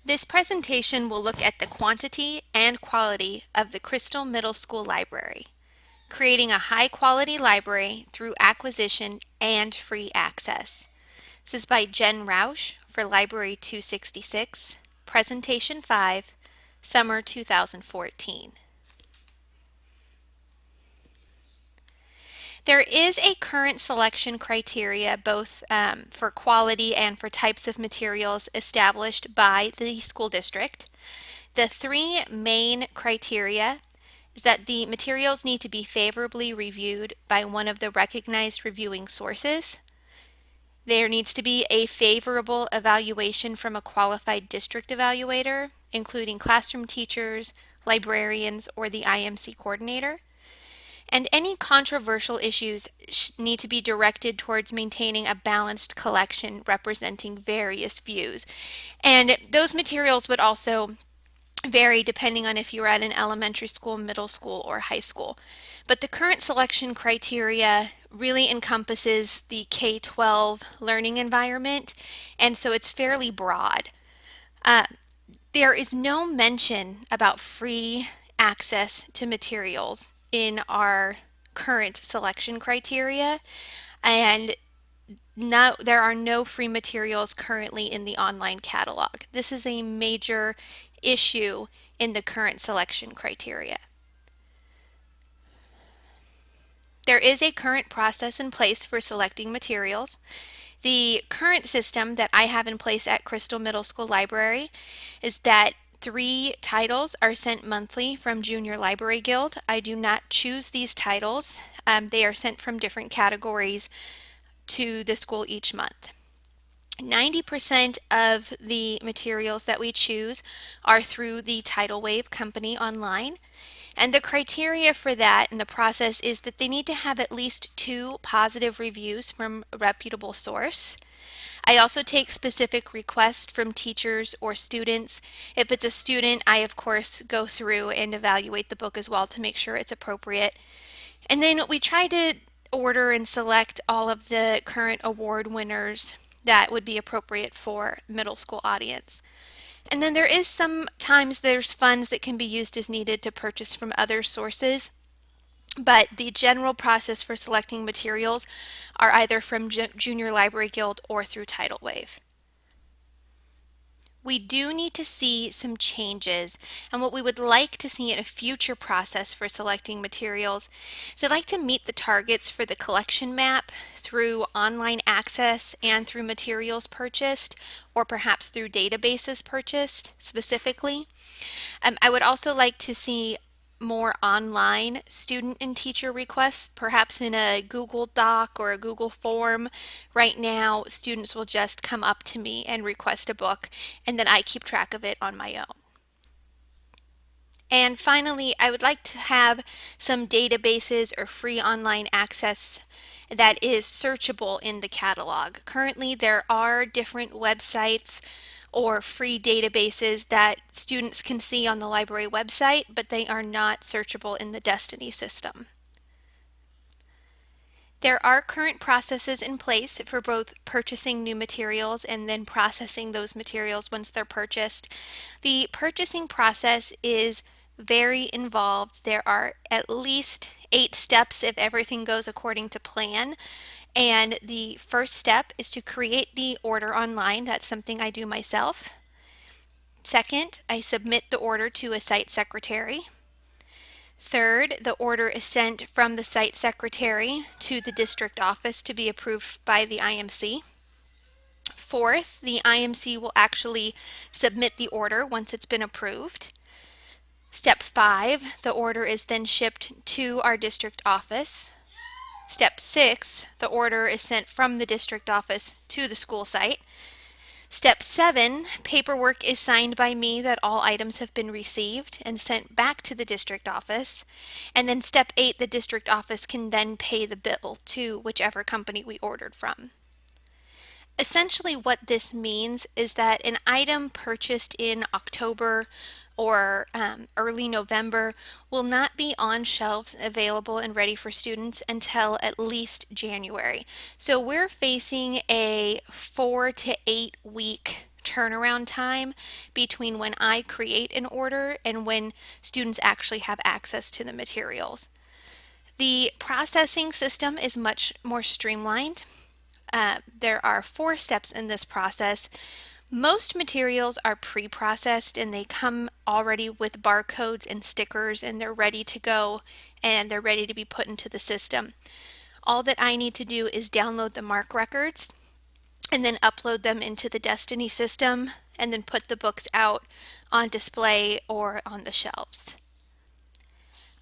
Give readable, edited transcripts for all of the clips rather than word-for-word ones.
This presentation will look at the quantity and quality of the Crystal Middle School Library, creating a high-quality library through acquisition and free access. This is by Jen Roush for Library 266, Presentation 5, Summer 2014. There is a current selection criteria both for quality and for types of materials established by the school district. The three main criteria is that the materials need to be favorably reviewed by one of the recognized reviewing sources. There needs to be a favorable evaluation from a qualified district evaluator, including classroom teachers, librarians, or the IMC coordinator. And any controversial issues need to be directed towards maintaining a balanced collection representing various views. And those materials would also vary depending on if you're at an elementary school, middle school, or high school. But the current selection criteria really encompasses the K-12 learning environment, and so it's fairly broad. There is no mention about free access to materials in our current selection criteria, and there are no free materials currently in the online catalog. This is a major issue in the current selection criteria. There is a current process in place for selecting materials. The current system that I have in place at Crystal Middle School Library is that 3 titles are sent monthly from Junior Library Guild. I do not choose these titles. They are sent from different categories to the school each month. 90% of the materials that we choose are through the Tidal Wave company online. And the criteria for that and the process is that they need to have at least 2 positive reviews from a reputable source. I also take specific requests from teachers or students. If it's a student, I of course go through and evaluate the book as well to make sure it's appropriate. And then we try to order and select all of the current award winners that would be appropriate for middle school audience. And then there is sometimes there's funds that can be used as needed to purchase from other sources, but the general process for selecting materials are either from Junior Library Guild or through Tidal Wave. We do need to see some changes, and what we would like to see in a future process for selecting materials is I'd like to meet the targets for the collection map through online access and through materials purchased, or perhaps through databases purchased specifically. I would also like to see more online student and teacher requests, perhaps in a Google Doc or a Google form. Right now, students will just come up to me and request a book, and then I keep track of it on my own. And finally, I would like to have some databases or free online access that is searchable in the catalog. Currently, there are different websites or free databases that students can see on the library website, but they are not searchable in the Destiny system. There are current processes in place for both purchasing new materials and then processing those materials once they're purchased. The purchasing process is very involved. There are at least 8 steps if everything goes according to plan. And the first step is to create the order online. That's something I do myself. Second, I submit the order to a site secretary. Third, the order is sent from the site secretary to the district office to be approved by the IMC. Fourth, the IMC will actually submit the order once it's been approved. Step 5, the order is then shipped to our district office. Step 6, the order is sent from the district office to the school site. Step 7, paperwork is signed by me that all items have been received and sent back to the district office. And then step 8, the district office can then pay the bill to whichever company we ordered from. Essentially what this means is that an item purchased in October or early November will not be on shelves available and ready for students until at least January. So we're facing a 4 to 8 week turnaround time between when I create an order and when students actually have access to the materials. The processing system is much more streamlined. There are 4 steps in this process. Most materials are pre-processed and they come already with barcodes and stickers, and they're ready to go and they're ready to be put into the system. All that I need to do is download the MARC records and then upload them into the Destiny system and then put the books out on display or on the shelves.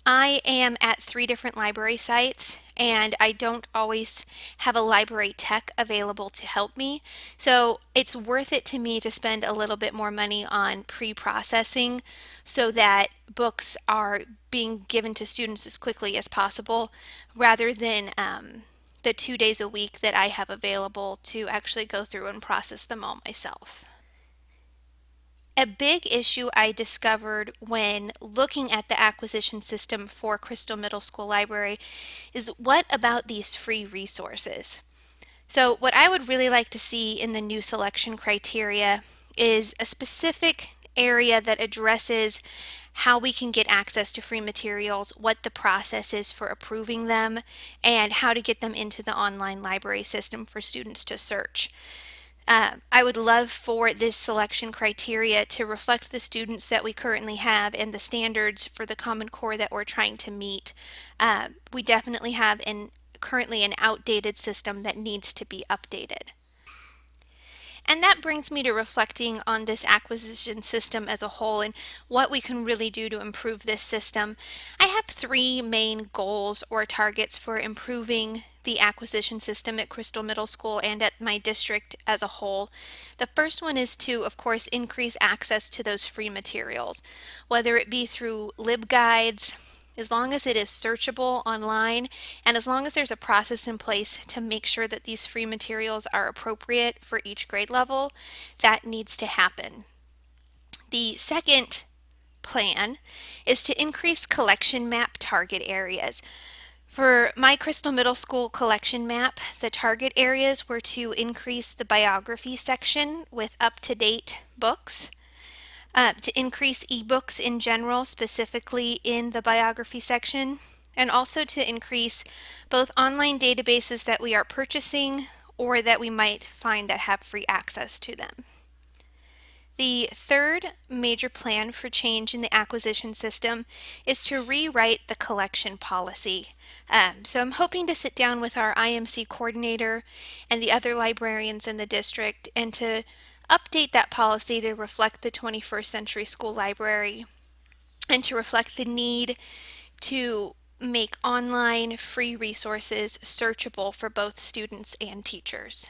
I am at 3 different library sites and I don't always have a library tech available to help me, so it's worth it to me to spend a little bit more money on pre-processing so that books are being given to students as quickly as possible rather than the 2 days a week that I have available to actually go through and process them all myself. A big issue I discovered when looking at the acquisition system for Crystal Middle School Library is, what about these free resources? So what I would really like to see in the new selection criteria is a specific area that addresses how we can get access to free materials, what the process is for approving them, and how to get them into the online library system for students to search. I would love for this selection criteria to reflect the students that we currently have and the standards for the Common Core that we're trying to meet. We definitely have currently an outdated system that needs to be updated. And that brings me to reflecting on this acquisition system as a whole and what we can really do to improve this system. I have 3 main goals or targets for improving the acquisition system at Crystal Middle School and at my district as a whole. The first one is to, of course, increase access to those free materials, whether it be through LibGuides, as long as it is searchable online, and as long as there's a process in place to make sure that these free materials are appropriate for each grade level, that needs to happen. The second plan is to increase collection map target areas. For my Crystal Middle School collection map, the target areas were to increase the biography section with up-to-date books, to increase ebooks in general, specifically in the biography section, and also to increase both online databases that we are purchasing or that we might find that have free access to them. The third major plan for change in the acquisition system is to rewrite the collection policy. So I'm hoping to sit down with our IMC coordinator and the other librarians in the district and to update that policy to reflect the 21st century school library and to reflect the need to make online free resources searchable for both students and teachers.